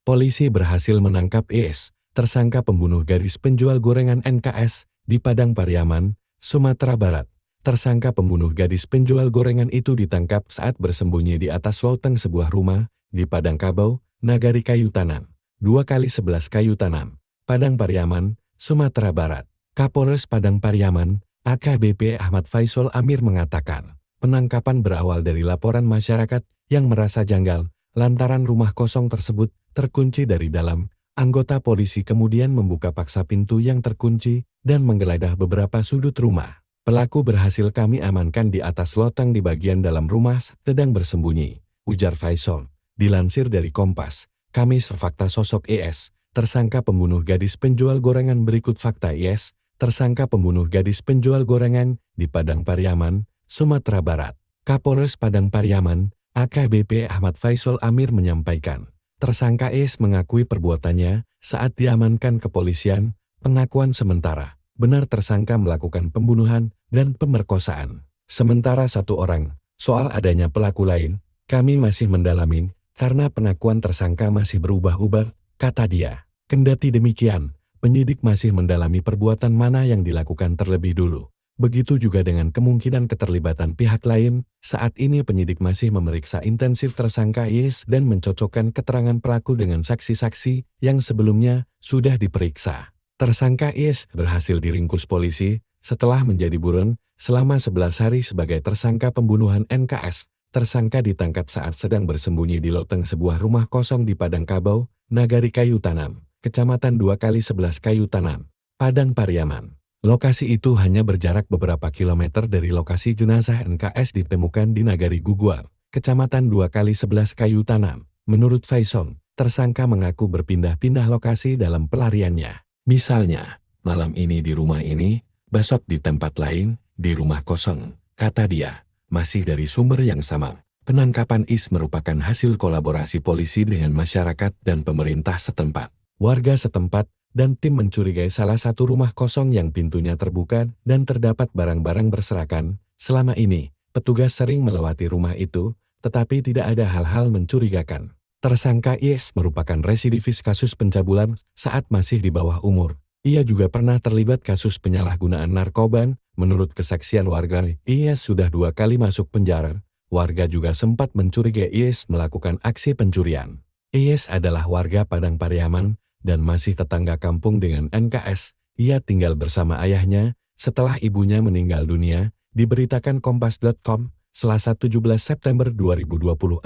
polisi berhasil menangkap IS, tersangka pembunuh gadis penjual gorengan NKS, di Padang Pariaman, Sumatera Barat. Tersangka pembunuh gadis penjual gorengan itu ditangkap saat bersembunyi di atas loteng sebuah rumah, di Padang Kabau, Nagari Kayu Tanan, 2x11 Kayu Tanan, Padang Pariaman, Sumatera Barat. Kapolres Padang Pariaman, AKBP Ahmad Faisal Amir mengatakan, penangkapan berawal dari laporan masyarakat yang merasa janggal lantaran rumah kosong tersebut terkunci dari dalam. Anggota polisi kemudian membuka paksa pintu yang terkunci dan menggeledah beberapa sudut rumah. Pelaku berhasil kami amankan di atas loteng di bagian dalam rumah sedang bersembunyi, ujar Faisal. Dilansir dari Kompas, Kamis fakta sosok IS, tersangka pembunuh gadis penjual gorengan. Berikut fakta IS, tersangka pembunuh gadis penjual gorengan di Padang Pariaman, Sumatera Barat. Kapolres Padang Pariaman, AKBP Ahmad Faisal Amir menyampaikan, tersangka IS mengakui perbuatannya saat diamankan kepolisian. Pengakuan sementara, benar tersangka melakukan pembunuhan dan pemerkosaan. Sementara satu orang, soal adanya pelaku lain, kami masih mendalami, karena pengakuan tersangka masih berubah-ubah, kata dia. Kendati demikian, penyidik masih mendalami perbuatan mana yang dilakukan terlebih dulu. Begitu juga dengan kemungkinan keterlibatan pihak lain. Saat ini penyidik masih memeriksa intensif tersangka IS dan mencocokkan keterangan pelaku dengan saksi-saksi yang sebelumnya sudah diperiksa. Tersangka IS berhasil diringkus polisi setelah menjadi buron selama 11 hari sebagai tersangka pembunuhan NKS. Tersangka ditangkap saat sedang bersembunyi di loteng sebuah rumah kosong di Padang Kabau, Nagari Kayu Tanan, Kecamatan 2x11 Kayu Tanan, Padang Pariaman. Lokasi itu hanya berjarak beberapa kilometer dari lokasi jenazah NKS ditemukan di Nagari Gugual, Kecamatan 2x11 Kayu Tanan. Menurut Faisal, tersangka mengaku berpindah-pindah lokasi dalam pelariannya. Misalnya, malam ini di rumah ini, besok di tempat lain, di rumah kosong, kata dia. Masih dari sumber yang sama, penangkapan IS merupakan hasil kolaborasi polisi dengan masyarakat dan pemerintah setempat. Warga setempat dan tim mencurigai salah satu rumah kosong yang pintunya terbuka dan terdapat barang-barang berserakan. Selama ini, petugas sering melewati rumah itu, tetapi tidak ada hal-hal mencurigakan. Tersangka IS merupakan residivis kasus pencabulan saat masih di bawah umur. Ia juga pernah terlibat kasus penyalahgunaan narkoba. Menurut kesaksian warga, IS sudah 2 kali masuk penjara. Warga juga sempat mencurigai IS melakukan aksi pencurian. IS adalah warga Padang Pariaman dan masih tetangga kampung dengan NKS. Ia tinggal bersama ayahnya setelah ibunya meninggal dunia, diberitakan Kompas.com. Selasa 17 September 2024,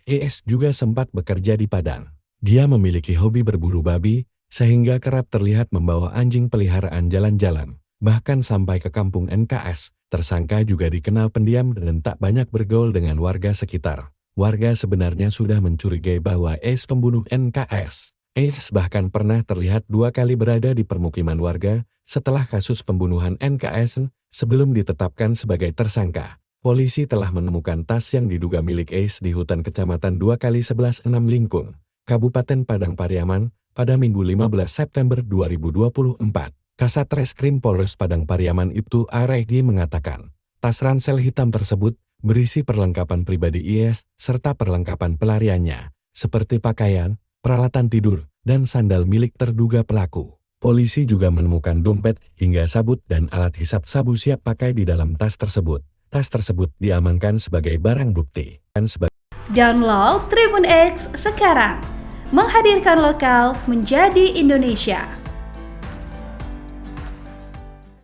IS juga sempat bekerja di Padang. Dia memiliki hobi berburu babi, sehingga kerap terlihat membawa anjing peliharaan jalan-jalan. Bahkan sampai ke kampung NKS, tersangka juga dikenal pendiam dan tak banyak bergaul dengan warga sekitar. Warga sebenarnya sudah mencurigai bahwa IS pembunuh NKS. IS bahkan pernah terlihat 2 kali berada di permukiman warga setelah kasus pembunuhan NKS sebelum ditetapkan sebagai tersangka. Polisi telah menemukan tas yang diduga milik IS di hutan Kecamatan 2x11 6 Lingkung, Kabupaten Padang Pariaman, pada Minggu 15 September 2024. Kasat Reskrim Polres Padang Pariaman Ibtu Araigi mengatakan, tas ransel hitam tersebut berisi perlengkapan pribadi IS serta perlengkapan pelariannya, seperti pakaian, peralatan tidur, dan sandal milik terduga pelaku. Polisi juga menemukan dompet hingga sabut dan alat hisap sabu siap pakai di dalam tas tersebut. Tas tersebut diamankan sebagai barang bukti. Download Tribun X sekarang, menghadirkan lokal menjadi Indonesia.